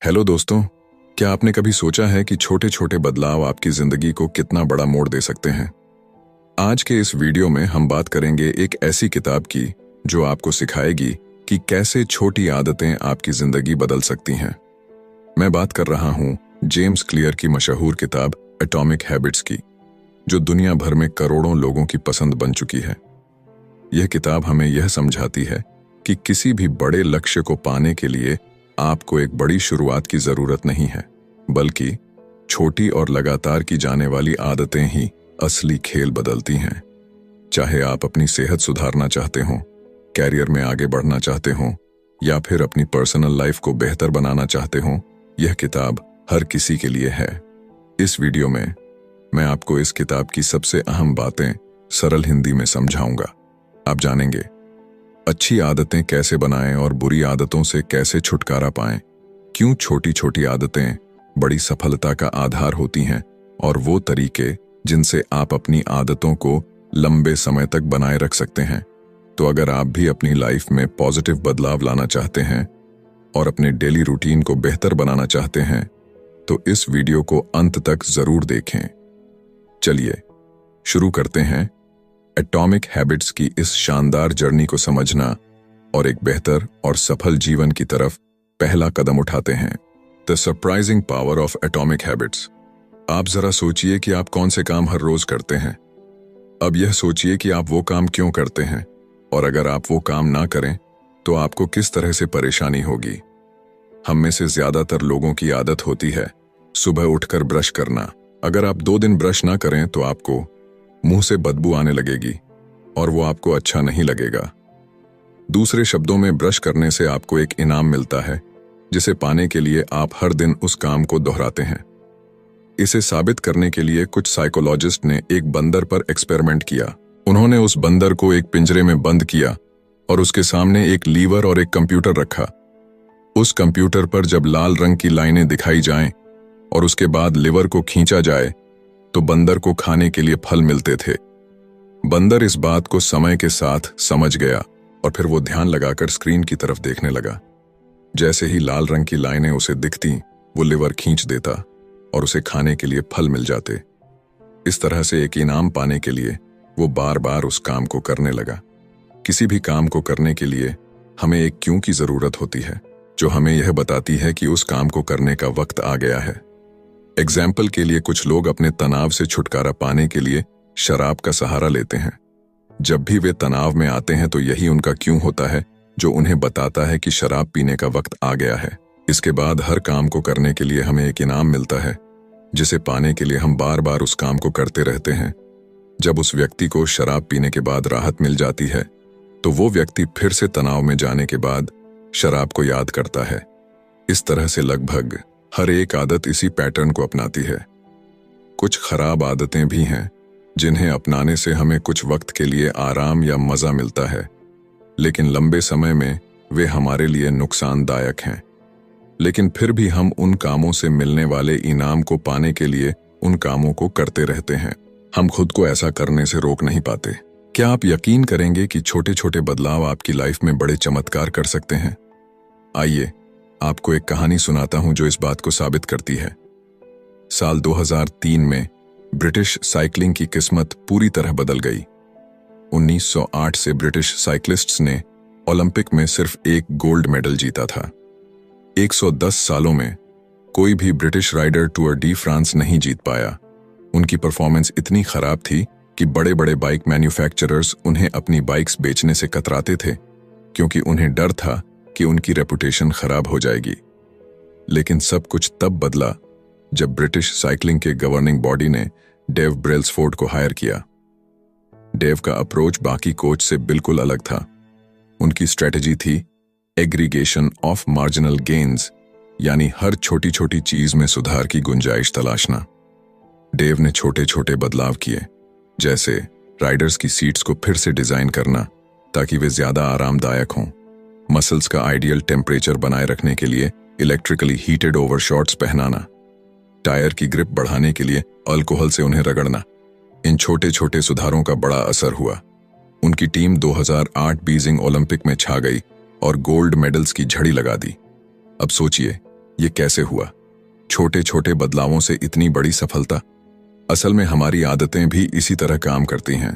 Hello दोस्तों, क्या आपने कभी सोचा है कि छोटे छोटे बदलाव आपकी जिंदगी को कितना बड़ा मोड़ दे सकते हैं। आज के इस वीडियो में हम बात करेंगे एक ऐसी किताब की जो आपको सिखाएगी कि कैसे छोटी आदतें आपकी जिंदगी बदल सकती हैं। मैं बात कर रहा हूं जेम्स क्लियर की मशहूर किताब एटॉमिक हैबिट्स की, जो दुनिया भर में करोड़ों लोगों की पसंद बन चुकी है। यह किताब हमें यह समझाती है कि किसी भी बड़े लक्ष्य को पाने के लिए आपको एक बड़ी शुरुआत की जरूरत नहीं है, बल्कि छोटी और लगातार की जाने वाली आदतें ही असली खेल बदलती हैं। चाहे आप अपनी सेहत सुधारना चाहते हो, कैरियर में आगे बढ़ना चाहते हो या फिर अपनी पर्सनल लाइफ को बेहतर बनाना चाहते हो, यह किताब हर किसी के लिए है। इस वीडियो में मैं आपको इस किताब की सबसे अहम बातें सरल हिंदी में समझाऊंगा। आप जानेंगे अच्छी आदतें कैसे बनाएं और बुरी आदतों से कैसे छुटकारा पाएं, क्यों छोटी छोटी आदतें बड़ी सफलता का आधार होती हैं और वो तरीके जिनसे आप अपनी आदतों को लंबे समय तक बनाए रख सकते हैं। तो अगर आप भी अपनी लाइफ में पॉजिटिव बदलाव लाना चाहते हैं और अपने डेली रूटीन को बेहतर बनाना चाहते हैं, तो इस वीडियो को अंत तक जरूर देखें। चलिए शुरू करते हैं एटॉमिक हैबिट्स की इस शानदार जर्नी को समझना और एक बेहतर और सफल जीवन की तरफ पहला कदम उठाते हैं। The surprising power of atomic habits. आप जरा सोचिए कि आप कौन से काम हर रोज करते हैं। अब यह सोचिए कि आप वो काम क्यों करते हैं, और अगर आप वो काम ना करें तो आपको किस तरह से परेशानी होगी। हम में से ज्यादातर लोगों की आदत होती है सुबह उठकर ब्रश करना। अगर आप 2 दिन ब्रश ना करें तो आपको मुंह से बदबू आने लगेगी और वो आपको अच्छा नहीं लगेगा। दूसरे शब्दों में, ब्रश करने से आपको एक इनाम मिलता है जिसे पाने के लिए आप हर दिन उस काम को दोहराते हैं। इसे साबित करने के लिए कुछ साइकोलॉजिस्ट ने एक बंदर पर एक्सपेरिमेंट किया। उन्होंने उस बंदर को एक पिंजरे में बंद किया और उसके सामने एक लीवर और एक कंप्यूटर रखा। उस कंप्यूटर पर जब लाल रंग की लाइनें दिखाई जाएं और उसके बाद लीवर को खींचा जाए तो बंदर को खाने के लिए फल मिलते थे। बंदर इस बात को समय के साथ समझ गया और फिर वो ध्यान लगाकर स्क्रीन की तरफ देखने लगा। जैसे ही लाल रंग की लाइनें उसे दिखती, वो लीवर खींच देता और उसे खाने के लिए फल मिल जाते। इस तरह से एक इनाम पाने के लिए वो बार बार उस काम को करने लगा। किसी भी काम को करने के लिए हमें एक क्यों की जरूरत होती है, जो हमें यह बताती है कि उस काम को करने का वक्त आ गया है। एग्जाम्पल के लिए, कुछ लोग अपने तनाव से छुटकारा पाने के लिए शराब का सहारा लेते हैं। जब भी वे तनाव में आते हैं तो यही उनका क्यों होता है जो उन्हें बताता है कि शराब पीने का वक्त आ गया है। इसके बाद हर काम को करने के लिए हमें एक इनाम मिलता है, जिसे पाने के लिए हम बार बार उस काम को करते रहते हैं। जब उस व्यक्ति को शराब पीने के बाद राहत मिल जाती है तो वो व्यक्ति फिर से तनाव में जाने के बाद शराब को याद करता है। इस तरह से लगभग हर एक आदत इसी पैटर्न को अपनाती है। कुछ खराब आदतें भी हैं जिन्हें अपनाने से हमें कुछ वक्त के लिए आराम या मजा मिलता है, लेकिन लंबे समय में वे हमारे लिए नुकसानदायक हैं। लेकिन फिर भी हम उन कामों से मिलने वाले इनाम को पाने के लिए उन कामों को करते रहते हैं। हम खुद को ऐसा करने से रोक नहीं पाते। क्या आप यकीन करेंगे कि छोटे छोटे बदलाव आपकी लाइफ में बड़े चमत्कार कर सकते हैं? आइए आपको एक कहानी सुनाता हूं जो इस बात को साबित करती है। साल 2003 में ब्रिटिश साइकिलिंग की किस्मत पूरी तरह बदल गई। 1908 से ब्रिटिश साइक्लिस्ट्स ने ओलंपिक में सिर्फ एक गोल्ड मेडल जीता था। 110 सालों में कोई भी British rider Tour de France नहीं जीत पाया। उनकी परफॉर्मेंस इतनी खराब थी कि बड़े बड़े बाइक मैन्युफैक्चरर्स उन्हें अपनी बाइक्स बेचने से कतराते थे, क्योंकि उन्हें डर था कि उनकी रेपुटेशन खराब हो जाएगी। लेकिन सब कुछ तब बदला जब ब्रिटिश साइकिलिंग के गवर्निंग बॉडी ने डेव ब्रेल्सफोर्ड को हायर किया। डेव का अप्रोच बाकी कोच से बिल्कुल अलग था। उनकी स्ट्रेटजी थी एग्रीगेशन ऑफ मार्जिनल गेन्स, यानी हर छोटी छोटी चीज में सुधार की गुंजाइश तलाशना। डेव ने छोटे छोटे बदलाव किए, जैसे राइडर्स की सीट्स को फिर से डिजाइन करना ताकि वे ज्यादा आरामदायक हों, मसल्स का आइडियल टेम्परेचर बनाए रखने के लिए इलेक्ट्रिकली हीटेड ओवरशॉट्स पहनाना, टायर की ग्रिप बढ़ाने के लिए अल्कोहल से उन्हें रगड़ना। इन छोटे छोटे सुधारों का बड़ा असर हुआ। उनकी टीम 2008 बीजिंग ओलंपिक में छा गई और गोल्ड मेडल्स की झड़ी लगा दी। अब सोचिए ये कैसे हुआ? छोटे छोटे बदलावों से इतनी बड़ी सफलता? असल में हमारी आदतें भी इसी तरह काम करती हैं।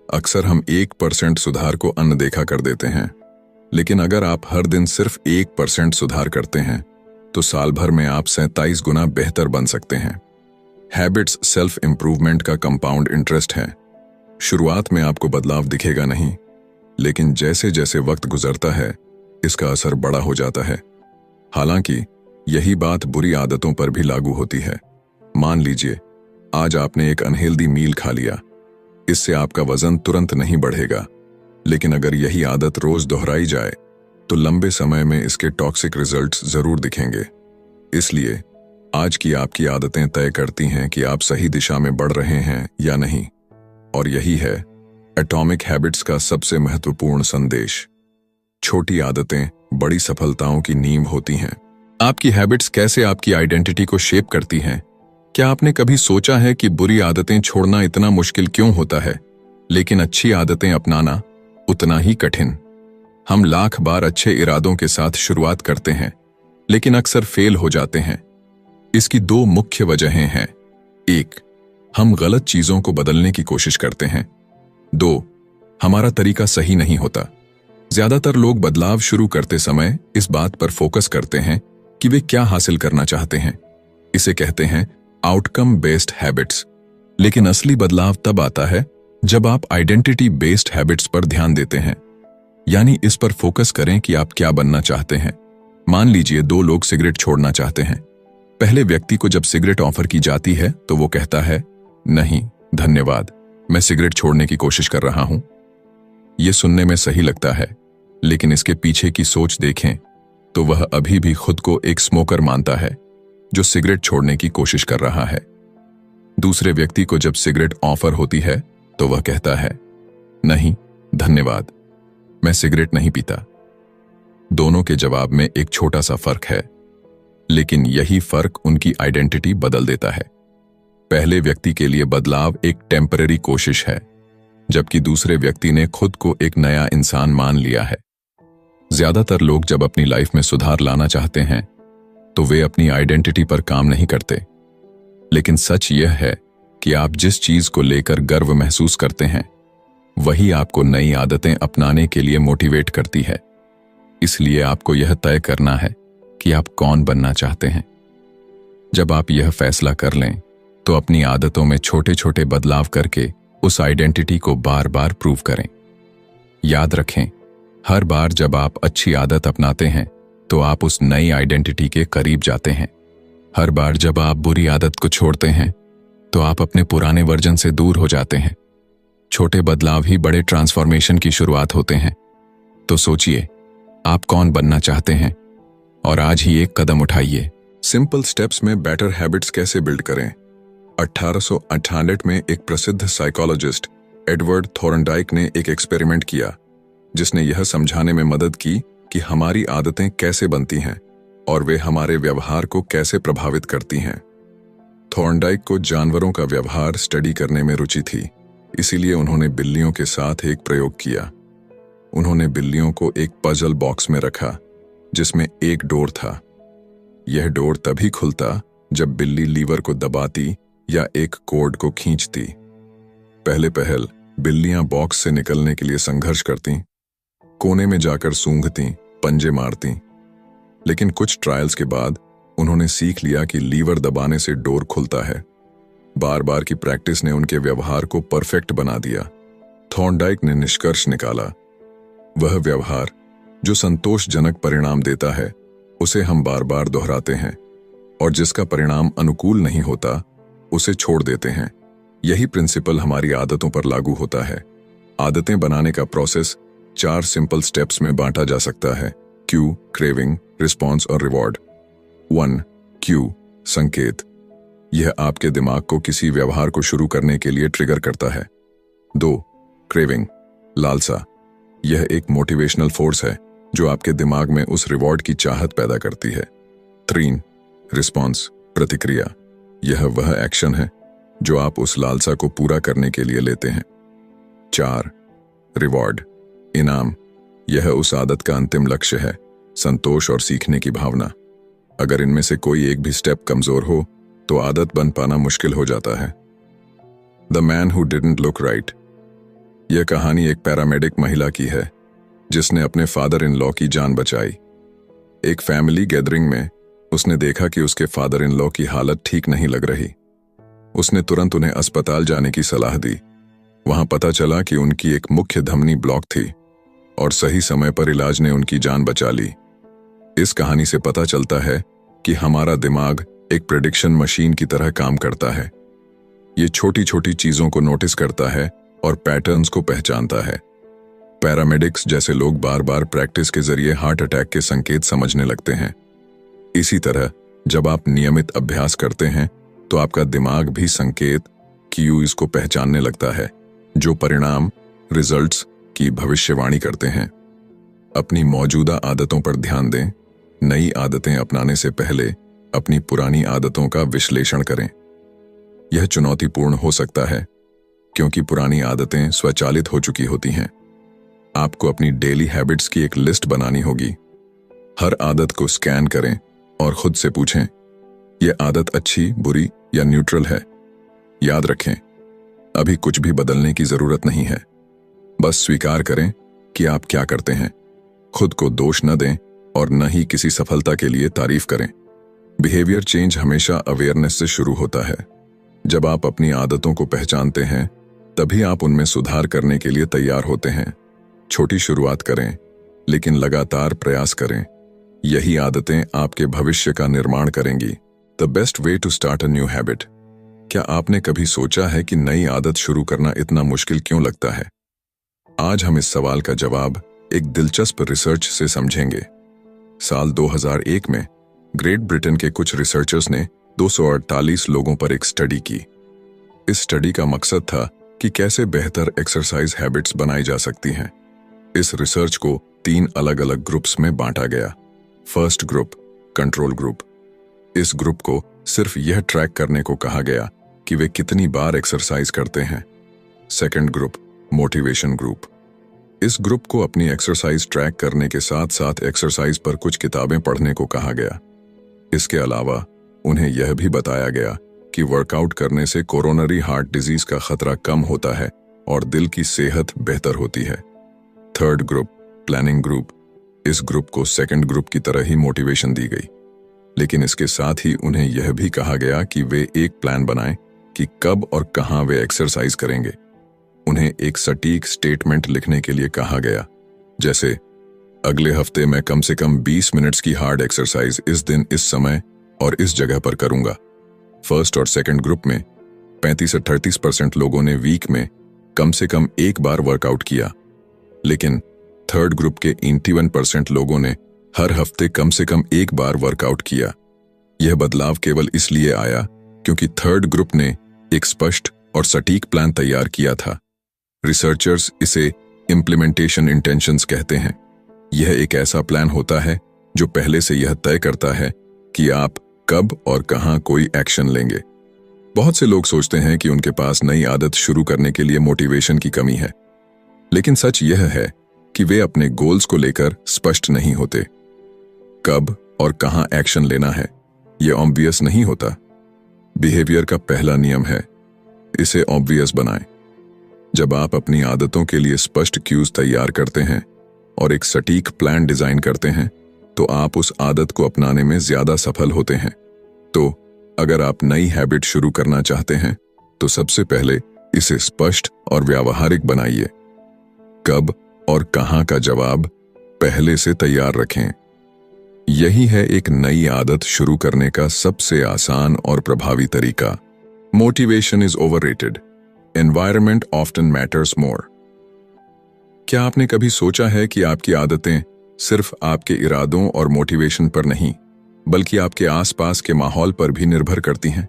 अक्सर हम 1% सुधार को अनदेखा कर देते हैं, लेकिन अगर आप हर दिन सिर्फ 1% सुधार करते हैं तो साल भर में आप 47 गुना बेहतर बन सकते हैं। हैबिट्स सेल्फ इंप्रूवमेंट का कंपाउंड इंटरेस्ट है। शुरुआत में आपको बदलाव दिखेगा नहीं, लेकिन जैसे जैसे वक्त गुजरता है इसका असर बड़ा हो जाता है। हालांकि यही बात बुरी आदतों पर भी लागू होती है। मान लीजिए आज आपने एक अनहेल्दी मील खा लिया। इससे आपका वजन तुरंत नहीं बढ़ेगा, लेकिन अगर यही आदत रोज दोहराई जाए तो लंबे समय में इसके टॉक्सिक रिजल्ट्स जरूर दिखेंगे। इसलिए आज की आपकी आदतें तय करती हैं कि आप सही दिशा में बढ़ रहे हैं या नहीं। और यही है एटॉमिक हैबिट्स का सबसे महत्वपूर्ण संदेश। छोटी आदतें बड़ी सफलताओं की नींव होती हैं। आपकी हैबिट्स कैसे आपकी आइडेंटिटी को शेप करती हैं? क्या आपने कभी सोचा है कि बुरी आदतें छोड़ना इतना मुश्किल क्यों होता है, लेकिन अच्छी आदतें अपनाना उतना ही कठिन? हम लाख बार अच्छे इरादों के साथ शुरुआत करते हैं, लेकिन अक्सर फेल हो जाते हैं। इसकी दो मुख्य वजहें हैं। 1, हम गलत चीजों को बदलने की कोशिश करते हैं। 2, हमारा तरीका सही नहीं होता। ज्यादातर लोग बदलाव शुरू करते समय इस बात पर फोकस करते हैं कि वे क्या हासिल करना चाहते हैं। इसे कहते हैं आउटकम बेस्ड हैबिट्स। लेकिन असली बदलाव तब आता है जब आप आइडेंटिटी बेस्ड हैबिट्स पर ध्यान देते हैं, यानी इस पर फोकस करें कि आप क्या बनना चाहते हैं। मान लीजिए 2 लोग सिगरेट छोड़ना चाहते हैं। पहले व्यक्ति को जब सिगरेट ऑफर की जाती है तो वो कहता है, नहीं धन्यवाद, मैं सिगरेट छोड़ने की कोशिश कर रहा हूं। यह सुनने में सही लगता है, लेकिन इसके पीछे की सोच देखें तो वह अभी भी खुद को एक स्मोकर मानता है जो सिगरेट छोड़ने की कोशिश कर रहा है। दूसरे व्यक्ति को जब सिगरेट ऑफर होती है तो वह कहता है, नहीं धन्यवाद, मैं सिगरेट नहीं पीता। दोनों के जवाब में एक छोटा सा फर्क है, लेकिन यही फर्क उनकी आइडेंटिटी बदल देता है। पहले व्यक्ति के लिए बदलाव एक टेम्पररी कोशिश है, जबकि दूसरे व्यक्ति ने खुद को एक नया इंसान मान लिया है। ज्यादातर लोग जब अपनी लाइफ में सुधार लाना चाहते हैं तो वे अपनी आइडेंटिटी पर काम नहीं करते। लेकिन सच यह है कि आप जिस चीज को लेकर गर्व महसूस करते हैं वही आपको नई आदतें अपनाने के लिए मोटिवेट करती है। इसलिए आपको यह तय करना है कि आप कौन बनना चाहते हैं। जब आप यह फैसला कर लें तो अपनी आदतों में छोटे छोटे बदलाव करके उस आइडेंटिटी को बार बार प्रूव करें। याद रखें, हर बार जब आप अच्छी आदत अपनाते हैं तो आप उस नई आइडेंटिटी के करीब जाते हैं। हर बार जब आप बुरी आदत को छोड़ते हैं तो आप अपने पुराने वर्जन से दूर हो जाते हैं। छोटे बदलाव ही बड़े ट्रांसफॉर्मेशन की शुरुआत होते हैं। तो सोचिए, आप कौन बनना चाहते हैं और आज ही एक कदम उठाइए। सिंपल स्टेप्स में बेटर हैबिट्स कैसे बिल्ड करें? 1868 में एक प्रसिद्ध साइकोलॉजिस्ट एडवर्ड थॉर्नडाइक ने एक एक्सपेरिमेंट किया जिसने यह समझाने में मदद की कि हमारी आदतें कैसे बनती हैं और वे हमारे व्यवहार को कैसे प्रभावित करती हैं। थॉर्नडाइक को जानवरों का व्यवहार स्टडी करने में रुचि थी, इसीलिए उन्होंने बिल्लियों के साथ एक प्रयोग किया। उन्होंने बिल्लियों को एक पजल बॉक्स में रखा जिसमें एक डोर था। यह डोर तभी खुलता जब बिल्ली लीवर को दबाती या एक कोड को खींचती। पहले पहल बिल्लियां बॉक्स से निकलने के लिए संघर्ष करतीं, कोने में जाकर सूंघतीं, पंजे मारतीं। लेकिन कुछ ट्रायल्स के बाद उन्होंने सीख लिया कि लीवर दबाने से डोर खुलता है। बार बार की प्रैक्टिस ने उनके व्यवहार को परफेक्ट बना दिया। थॉर्नडाइक ने निष्कर्ष निकाला, वह व्यवहार जो संतोषजनक परिणाम देता है उसे हम बार बार दोहराते हैं, और जिसका परिणाम अनुकूल नहीं होता उसे छोड़ देते हैं। यही प्रिंसिपल हमारी आदतों पर लागू होता है। आदतें बनाने का प्रोसेस 4 सिंपल स्टेप्स में बांटा जा सकता है: क्यू, क्रेविंग, रिस्पॉन्स और रिवॉर्ड। 1. क्यू, संकेत। यह आपके दिमाग को किसी व्यवहार को शुरू करने के लिए ट्रिगर करता है। 2. क्रेविंग, लालसा। यह एक मोटिवेशनल फोर्स है जो आपके दिमाग में उस रिवॉर्ड की चाहत पैदा करती है। 3. रिस्पॉन्स, प्रतिक्रिया। यह वह एक्शन है जो आप उस लालसा को पूरा करने के लिए लेते हैं। 4. रिवॉर्ड, इनाम। यह उस आदत का अंतिम लक्ष्य है, संतोष और सीखने की भावना। अगर इनमें से कोई एक भी स्टेप कमजोर हो तो आदत बन पाना मुश्किल हो जाता है। The man who didn't look right. यह कहानी एक पैरामेडिक महिला की है जिसने अपने फादर इन लॉ की जान बचाई। एक फैमिली गैदरिंग में उसने देखा कि उसके फादर इन लॉ की हालत ठीक नहीं लग रही। उसने तुरंत उन्हें अस्पताल जाने की सलाह दी। वहां पता चला कि उनकी एक मुख्य धमनी ब्लॉक थी और सही समय पर इलाज ने उनकी जान बचा ली। इस कहानी से पता चलता है कि हमारा दिमाग एक प्रेडिक्शन मशीन की तरह काम करता है। ये छोटी छोटी चीजों को नोटिस करता है और पैटर्न्स को पहचानता है। पैरामेडिक्स जैसे लोग बार बार प्रैक्टिस के जरिए हार्ट अटैक के संकेत समझने लगते हैं। इसी तरह जब आप नियमित अभ्यास करते हैं तो आपका दिमाग भी संकेत क्यूज को पहचानने लगता है जो परिणाम रिजल्ट्स की भविष्यवाणी करते हैं। अपनी मौजूदा आदतों पर ध्यान दें। नई आदतें अपनाने से पहले अपनी पुरानी आदतों का विश्लेषण करें। यह चुनौतीपूर्ण हो सकता है क्योंकि पुरानी आदतें स्वचालित हो चुकी होती हैं। आपको अपनी डेली हैबिट्स की एक लिस्ट बनानी होगी। हर आदत को स्कैन करें और खुद से पूछें, यह आदत अच्छी, बुरी या न्यूट्रल है। याद रखें, अभी कुछ भी बदलने की जरूरत नहीं है। बस स्वीकार करें कि आप क्या करते हैं। खुद को दोष न दें और न ही किसी सफलता के लिए तारीफ करें। बिहेवियर चेंज हमेशा अवेयरनेस से शुरू होता है। जब आप अपनी आदतों को पहचानते हैं तभी आप उनमें सुधार करने के लिए तैयार होते हैं। छोटी शुरुआत करें लेकिन लगातार प्रयास करें। यही आदतें आपके भविष्य का निर्माण करेंगी। The best way to start a new habit. क्या आपने कभी सोचा है कि नई आदत शुरू करना इतना मुश्किल क्यों लगता है? आज हम इस सवाल का जवाब एक दिलचस्प रिसर्च से समझेंगे। साल 2001 में ग्रेट ब्रिटेन के कुछ रिसर्चर्स ने 248 लोगों पर एक स्टडी की। इस स्टडी का मकसद था कि कैसे बेहतर एक्सरसाइज हैबिट्स बनाई जा सकती हैं। इस रिसर्च को 3 अलग अलग ग्रुप्स में बांटा गया। First group, control group. इस ग्रुप को सिर्फ यह ट्रैक करने को कहा गया कि वे कितनी बार एक्सरसाइज करते हैं। Second group, motivation group. इस ग्रुप को अपनी एक्सरसाइज ट्रैक करने के साथ साथ एक्सरसाइज पर कुछ किताबें पढ़ने को कहा गया। इसके अलावा उन्हें यह भी बताया गया कि वर्कआउट करने से कोरोनरी हार्ट डिजीज का खतरा कम होता है और दिल की सेहत बेहतर होती है। Third group, planning group. इस ग्रुप को सेकंड ग्रुप की तरह ही मोटिवेशन दी गई, लेकिन इसके साथ ही उन्हें यह भी कहा गया कि वे एक प्लान बनाएं कि कब और कहां वे एक्सरसाइज करेंगे। उन्हें एक सटीक स्टेटमेंट लिखने के लिए कहा गया, जैसे अगले हफ्ते मैं कम से कम 20 मिनट्स की हार्ड एक्सरसाइज इस दिन, इस समय और इस जगह पर करूंगा। फर्स्ट और सेकंड ग्रुप में 35 से 38% लोगों ने वीक में कम से कम एक बार वर्कआउट किया, लेकिन थर्ड ग्रुप के 81% लोगों ने हर हफ्ते कम से कम एक बार वर्कआउट किया। यह बदलाव केवल इसलिए आया क्योंकि थर्ड ग्रुप ने एक स्पष्ट और सटीक प्लान तैयार किया था। रिसर्चर्स इसे इम्प्लीमेंटेशन इंटेंशंस कहते हैं। यह एक ऐसा प्लान होता है जो पहले से यह तय करता है कि आप कब और कहां कोई एक्शन लेंगे। बहुत से लोग सोचते हैं कि उनके पास नई आदत शुरू करने के लिए मोटिवेशन की कमी है, लेकिन सच यह है कि वे अपने गोल्स को लेकर स्पष्ट नहीं होते। कब और कहां एक्शन लेना है यह ऑब्वियस नहीं होता। बिहेवियर का पहला नियम है, इसे ऑब्वियस बनाएं। जब आप अपनी आदतों के लिए स्पष्ट क्यूज तैयार करते हैं और एक सटीक प्लान डिजाइन करते हैं तो आप उस आदत को अपनाने में ज्यादा सफल होते हैं। तो अगर आप नई हैबिट शुरू करना चाहते हैं तो सबसे पहले इसे स्पष्ट और व्यावहारिक बनाइए। कब और कहां का जवाब पहले से तैयार रखें। यही है एक नई आदत शुरू करने का सबसे आसान और प्रभावी तरीका। Motivation is overrated, environment often matters more. क्या आपने कभी सोचा है कि आपकी आदतें सिर्फ आपके इरादों और मोटिवेशन पर नहीं, बल्कि आपके आसपास के माहौल पर भी निर्भर करती हैं?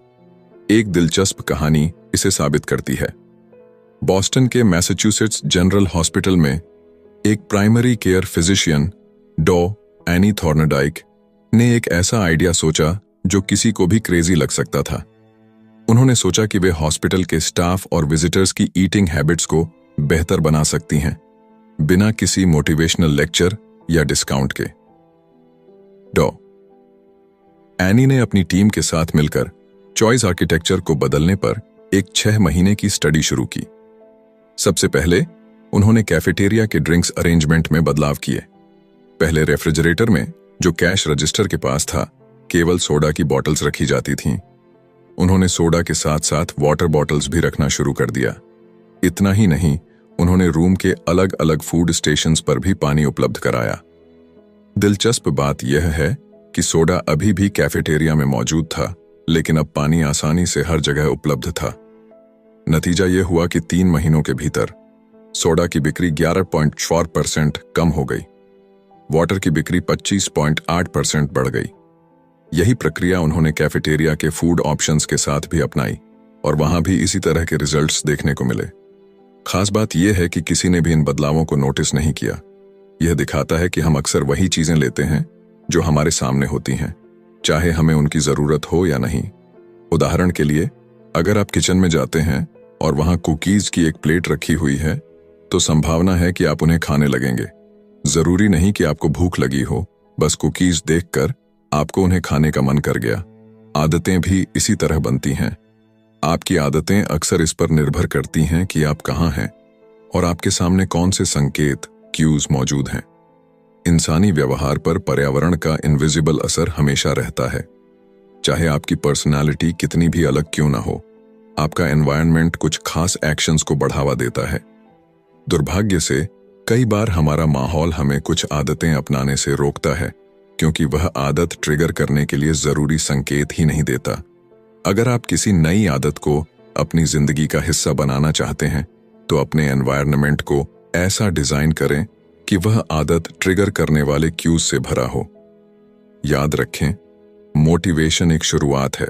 एक दिलचस्प कहानी इसे साबित करती है। बॉस्टन के मैसाचुसेट्स जनरल हॉस्पिटल में एक प्राइमरी केयर फिजिशियन डॉ एनी थॉर्नडाइक ने एक ऐसा आइडिया सोचा जो किसी को भी क्रेजी लग सकता था। उन्होंने सोचा कि वे हॉस्पिटल के स्टाफ और विजिटर्स की ईटिंग हैबिट्स को बेहतर बना सकती हैं, बिना किसी मोटिवेशनल लेक्चर या डिस्काउंट के। डॉ एनी ने अपनी टीम के साथ मिलकर चॉइस आर्किटेक्चर को बदलने पर एक 6 महीने की स्टडी शुरू की। सबसे पहले उन्होंने कैफेटेरिया के ड्रिंक्स अरेंजमेंट में बदलाव किए। पहले रेफ्रिजरेटर में, जो कैश रजिस्टर के पास था, केवल सोडा की बॉटल्स रखी जाती थीं। उन्होंने सोडा के साथ साथ वाटर बॉटल्स भी रखना शुरू कर दिया। इतना ही नहीं, उन्होंने रूम के अलग अलग फूड स्टेशंस पर भी पानी उपलब्ध कराया। दिलचस्प बात यह है कि सोडा अभी भी कैफेटेरिया में मौजूद था, लेकिन अब पानी आसानी से हर जगह उपलब्ध था। नतीजा यह हुआ कि 3 महीनों के भीतर सोडा की बिक्री 11.4% कम हो गई। वाटर की बिक्री 25.8% बढ़ गई। यही प्रक्रिया उन्होंने कैफेटेरिया के फूड ऑप्शंस के साथ भी अपनाई और वहां भी इसी तरह के रिजल्ट्स देखने को मिले। खास बात यह है कि किसी ने भी इन बदलावों को नोटिस नहीं किया। यह दिखाता है कि हम अक्सर वही चीजें लेते हैं जो हमारे सामने होती हैं, चाहे हमें उनकी जरूरत हो या नहीं। उदाहरण के लिए, अगर आप किचन में जाते हैं और वहां कुकीज की एक प्लेट रखी हुई है, तो संभावना है कि आप उन्हें खाने लगेंगे। जरूरी नहीं कि आपको भूख लगी हो, बस कुकीज देखकर आपको उन्हें खाने का मन कर गया। आदतें भी इसी तरह बनती हैं। आपकी आदतें अक्सर इस पर निर्भर करती हैं कि आप कहाँ हैं और आपके सामने कौन से संकेत, क्यूज मौजूद हैं। इंसानी व्यवहार पर पर्यावरण का इनविजिबल असर हमेशा रहता है। चाहे आपकी पर्सनालिटी कितनी भी अलग क्यों ना हो, आपका एनवायरनमेंट कुछ खास एक्शंस को बढ़ावा देता है। दुर्भाग्य से कई बार हमारा माहौल हमें कुछ आदतें अपनाने से रोकता है, क्योंकि वह आदत ट्रिगर करने के लिए जरूरी संकेत ही नहीं देता। अगर आप किसी नई आदत को अपनी जिंदगी का हिस्सा बनाना चाहते हैं, तो अपने एनवायरनमेंट को ऐसा डिजाइन करें कि वह आदत ट्रिगर करने वाले क्यूज से भरा हो। याद रखें, मोटिवेशन एक शुरुआत है,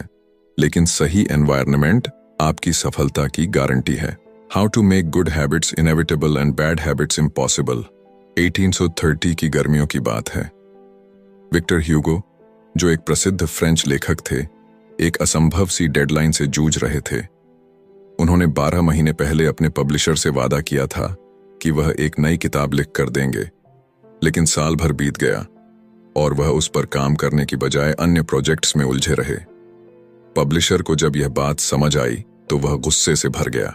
लेकिन सही एनवायरनमेंट आपकी सफलता की गारंटी है। How to make good habits inevitable and bad habits impossible. 1830 की गर्मियों की बात है। विक्टर ह्यूगो, जो एक प्रसिद्ध फ्रेंच लेखक थे, एक असंभव सी डेडलाइन से जूझ रहे थे। उन्होंने 12 महीने पहले अपने पब्लिशर से वादा किया था कि वह एक नई किताब लिख कर देंगे, लेकिन साल भर बीत गया और वह उस पर काम करने की बजाय अन्य प्रोजेक्ट्स में उलझे रहे। पब्लिशर को जब यह बात समझ आई तो वह गुस्से से भर गया।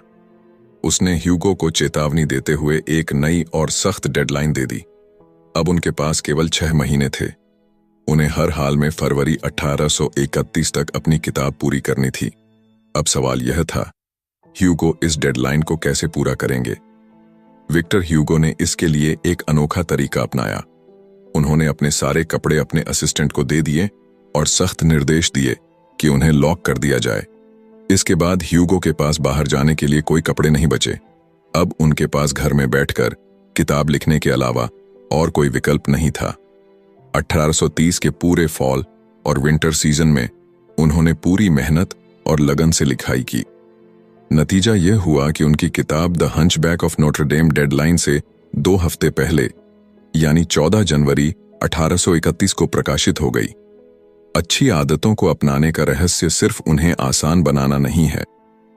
उसने ह्यूगो को चेतावनी देते हुए एक नई और सख्त डेडलाइन दे दी। अब उनके पास केवल 6 महीने थे। उन्हें हर हाल में फरवरी 1831 तक अपनी किताब पूरी करनी थी। अब सवाल यह था, ह्यूगो इस डेडलाइन को कैसे पूरा करेंगे? विक्टर ह्यूगो ने इसके लिए एक अनोखा तरीका अपनाया। उन्होंने अपने सारे कपड़े अपने असिस्टेंट को दे दिए और सख्त निर्देश दिए कि उन्हें लॉक कर दिया जाए। इसके बाद ह्यूगो के पास बाहर जाने के लिए कोई कपड़े नहीं बचे। अब उनके पास घर में बैठकर किताब लिखने के अलावा और कोई विकल्प नहीं था। 1830 के पूरे फॉल और विंटर सीजन में उन्होंने पूरी मेहनत और लगन से लिखाई की। नतीजा यह हुआ कि उनकी किताब the hunchback of Notre Dame deadline से 2 हफ्ते पहले, यानी 14 जनवरी 1831 को प्रकाशित हो गई। अच्छी आदतों को अपनाने का रहस्य सिर्फ उन्हें आसान बनाना नहीं है,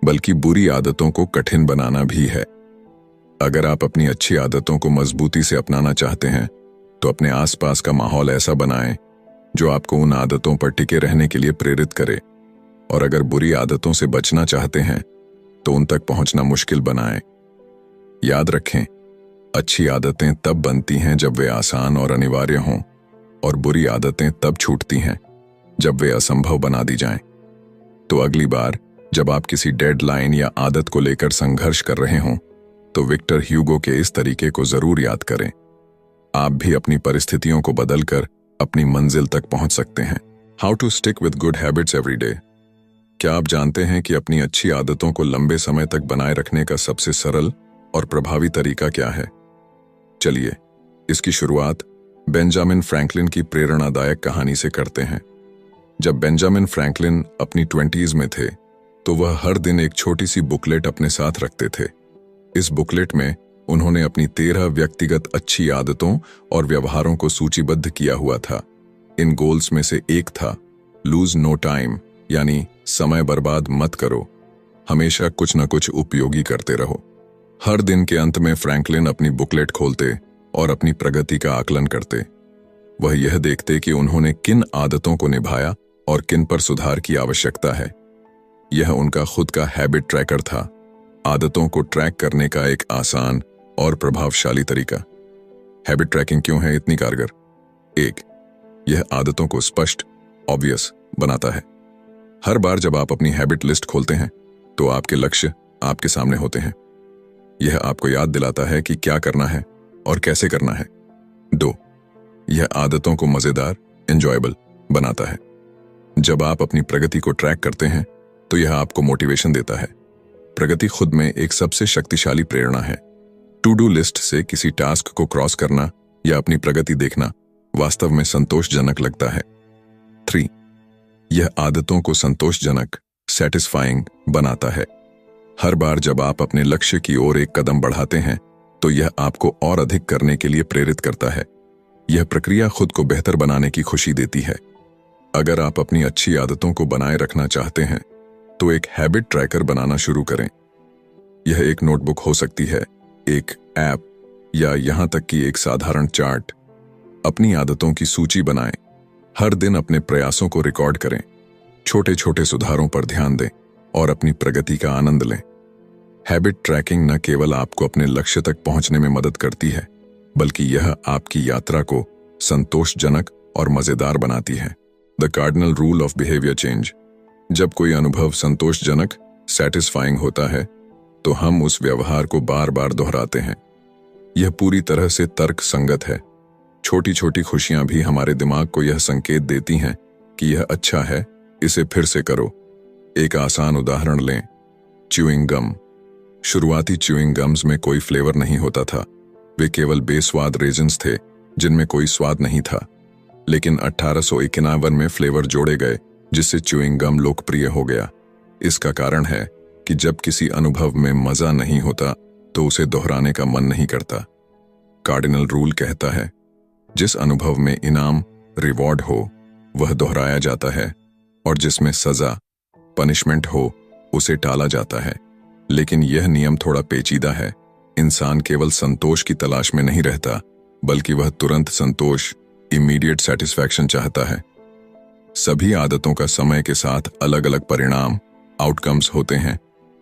बल्कि बुरी आदतों को कठिन बनाना भी है। अगर आप अपनी अच्छी आदतों को मजबूती से अपनाना चाहते हैं, तो अपने आसपास का माहौल ऐसा बनाएं जो आपको उन आदतों पर टिके रहने के लिए प्रेरित करे। और अगर बुरी आदतों से बचना चाहते हैं, तो उन तक पहुंचना मुश्किल बनाएं। याद रखें, अच्छी आदतें तब बनती हैं जब वे आसान और अनिवार्य हों, और बुरी आदतें तब छूटती हैं जब वे असंभव बना दी जाएं। तो अगली बार जब आप किसी डेडलाइन या आदत को लेकर संघर्ष कर रहे हों, तो विक्टर ह्यूगो के इस तरीके को जरूर याद करें। आप भी अपनी परिस्थितियों को बदलकर अपनी मंजिल तक पहुंच सकते हैं। How to stick with good habits every day. क्या आप जानते हैं कि अपनी अच्छी आदतों को लंबे समय तक बनाए रखने का सबसे सरल और प्रभावी तरीका क्या है? चलिए, इसकी शुरुआत बेंजामिन फ्रैंकलिन की प्रेरणादायक कहानी से करते हैं। जब बेंजामिन फ्रैंकलिन अपनी 20s में थे, तो वह हर दिन एक छोटी सी बुकलेट अपने साथ रखते थे। इस बुकलेट में उन्होंने अपनी 13 व्यक्तिगत अच्छी आदतों और व्यवहारों को सूचीबद्ध किया हुआ था। इन गोल्स में से एक था लूज नो टाइम, यानी समय बर्बाद मत करो, हमेशा कुछ न कुछ उपयोगी करते रहो। हर दिन के अंत में फ्रैंकलिन अपनी बुकलेट खोलते और अपनी प्रगति का आकलन करते। वह यह देखते कि उन्होंने किन आदतों को निभाया और किन पर सुधार की आवश्यकता है। यह उनका खुद का हैबिट ट्रैकर था, आदतों को ट्रैक करने का एक आसान और प्रभावशाली तरीका। हैबिट ट्रैकिंग क्यों है इतनी कारगर? 1. यह आदतों को स्पष्ट, ऑब्वियस बनाता है। हर बार जब आप अपनी हैबिट लिस्ट खोलते हैं तो आपके लक्ष्य आपके सामने होते हैं। यह आपको याद दिलाता है कि क्या करना है और कैसे करना है। 2. यह आदतों को मजेदार, एंजॉयबल बनाता है। जब आप अपनी प्रगति को ट्रैक करते हैं तो यह आपको मोटिवेशन देता है। प्रगति खुद में एक सबसे शक्तिशाली प्रेरणा है। टू डू लिस्ट से किसी टास्क को क्रॉस करना या अपनी प्रगति देखना वास्तव में संतोषजनक लगता है। 3. यह आदतों को संतोषजनक, सैटिस्फाइंग बनाता है। हर बार जब आप अपने लक्ष्य की ओर एक कदम बढ़ाते हैं तो यह आपको और अधिक करने के लिए प्रेरित करता है। यह प्रक्रिया खुद को बेहतर बनाने की खुशी देती है। अगर आप अपनी अच्छी आदतों को बनाए रखना चाहते हैं तो एक हैबिट ट्रैकर बनाना शुरू करें। यह एक नोटबुक हो सकती है, एक ऐप या यहां तक कि एक साधारण चार्ट। अपनी आदतों की सूची बनाएं। हर दिन अपने प्रयासों को रिकॉर्ड करें। छोटे छोटे सुधारों पर ध्यान दें और अपनी प्रगति का आनंद लें। हैबिट ट्रैकिंग न केवल आपको अपने लक्ष्य तक पहुंचने में मदद करती है, बल्कि यह आपकी यात्रा को संतोषजनक और मजेदार बनाती है। The cardinal rule of behaviour change. जब कोई अनुभव संतोषजनक, सैटिस्फाइंग होता है तो हम उस व्यवहार को बार बार दोहराते हैं। यह पूरी तरह से तर्क संगत है। छोटी छोटी खुशियां भी हमारे दिमाग को यह संकेत देती हैं कि यह अच्छा है, इसे फिर से करो। एक आसान उदाहरण लें, च्यूइंग गम। शुरुआती च्यूइंग गम्स में कोई फ्लेवर नहीं होता था। वे केवल बेस्वाद रेजिन्स थे जिनमें कोई स्वाद नहीं था। लेकिन 1851 में फ्लेवर जोड़े गए जिससे च्यूइंग गम लोकप्रिय हो गया। इसका कारण है कि जब किसी अनुभव में मजा नहीं होता तो उसे दोहराने का मन नहीं करता। कार्डिनल रूल कहता है, जिस अनुभव में इनाम, रिवॉर्ड हो वह दोहराया जाता है और जिसमें सजा, पनिशमेंट हो उसे टाला जाता है। लेकिन यह नियम थोड़ा पेचीदा है। इंसान केवल संतोष की तलाश में नहीं रहता, बल्कि वह तुरंत संतोष, इमीडिएट सेटिस्फैक्शन चाहता है। सभी आदतों का समय के साथ अलग अलग परिणाम, आउटकम्स होते हैं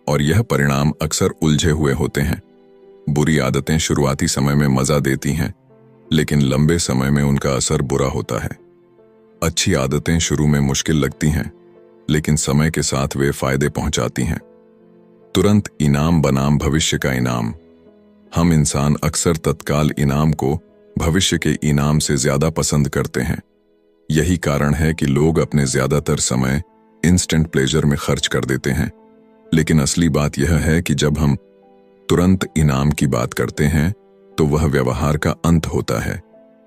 और यह परिणाम अक्सर उलझे हुए होते हैं। बुरी आदतें शुरुआती समय में मजा देती हैं, लेकिन लंबे समय में उनका असर बुरा होता है। अच्छी आदतें शुरू में मुश्किल लगती हैं, लेकिन समय के साथ वे फायदे पहुंचाती हैं। तुरंत इनाम बनाम भविष्य का इनाम। हम इंसान अक्सर तत्काल इनाम को भविष्य के इनाम से ज्यादा पसंद करते हैं। यही कारण है कि लोग अपने ज्यादातर समय इंस्टेंट प्लेजर में खर्च कर देते हैं। लेकिन असली बात यह है कि जब हम तुरंत इनाम की बात करते हैं तो वह व्यवहार का अंत होता है।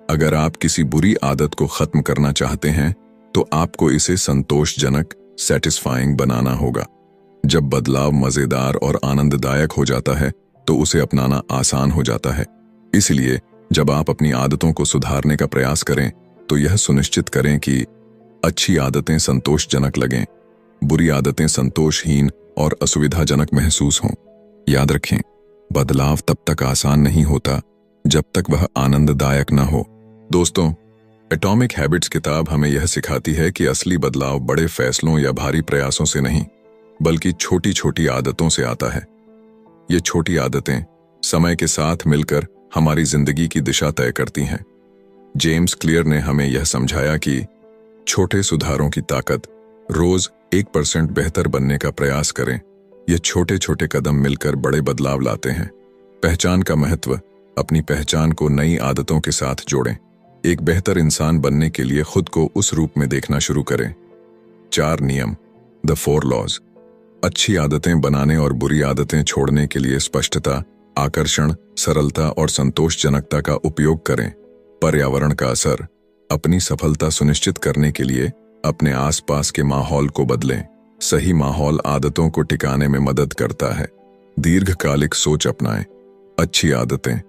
अगर आप किसी बुरी आदत को खत्म करना चाहते हैं तो आपको इसे संतोषजनक, सैटिस्फाइंग बनाना होगा। जब बदलाव मजेदार और आनंददायक हो जाता है तो उसे अपनाना आसान हो जाता है। इसलिए जब आप अपनी आदतों को सुधारने का प्रयास करें तो यह सुनिश्चित करें कि अच्छी आदतें संतोषजनक लगें, बुरी आदतें संतोषहीन और असुविधाजनक महसूस हों। याद रखें, बदलाव तब तक आसान नहीं होता जब तक वह आनंददायक न हो। दोस्तों, एटॉमिक हैबिट्स किताब हमें यह सिखाती है कि असली बदलाव बड़े फैसलों या भारी प्रयासों से नहीं, बल्कि छोटी छोटी आदतों से आता है। ये छोटी आदतें समय के साथ मिलकर हमारी जिंदगी की दिशा तय करती हैं। जेम्स क्लियर ने हमें यह समझाया कि छोटे सुधारों की ताकत। रोज 1% बेहतर बनने का प्रयास करें। ये छोटे छोटे कदम मिलकर बड़े बदलाव लाते हैं। पहचान का महत्व। अपनी पहचान को नई आदतों के साथ जोड़ें। एक बेहतर इंसान बनने के लिए खुद को उस रूप में देखना शुरू करें। 4 नियम, द 4 लॉज। अच्छी आदतें बनाने और बुरी आदतें छोड़ने के लिए स्पष्टता, आकर्षण, सरलता और संतोषजनकता का उपयोग करें। पर्यावरण का असर। अपनी सफलता सुनिश्चित करने के लिए अपने आसपास के माहौल को बदलें। सही माहौल आदतों को टिकाने में मदद करता है। दीर्घकालिक सोच अपनाएं। अच्छी आदतें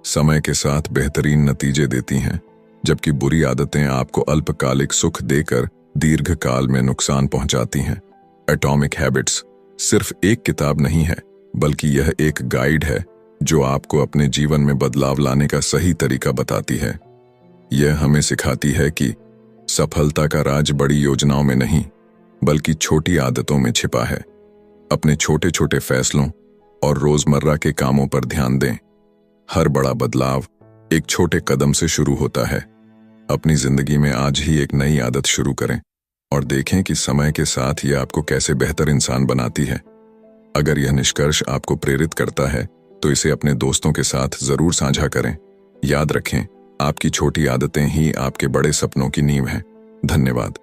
समय के साथ बेहतरीन नतीजे देती हैं, जबकि बुरी आदतें आपको अल्पकालिक सुख देकर दीर्घकाल में नुकसान पहुंचाती हैं। एटॉमिक हैबिट्स सिर्फ एक किताब नहीं है, बल्कि यह एक गाइड है जो आपको अपने जीवन में बदलाव लाने का सही तरीका बताती है। यह हमें सिखाती है कि सफलता का राज बड़ी योजनाओं में नहीं, बल्कि छोटी आदतों में छिपा है। अपने छोटे छोटे फैसलों और रोजमर्रा के कामों पर ध्यान दें। हर बड़ा बदलाव एक छोटे कदम से शुरू होता है। अपनी जिंदगी में आज ही एक नई आदत शुरू करें और देखें कि समय के साथ यह आपको कैसे बेहतर इंसान बनाती है। अगर यह निष्कर्ष आपको प्रेरित करता है तो इसे अपने दोस्तों के साथ जरूर साझा करें। याद रखें, आपकी छोटी आदतें ही आपके बड़े सपनों की नींव हैं। धन्यवाद।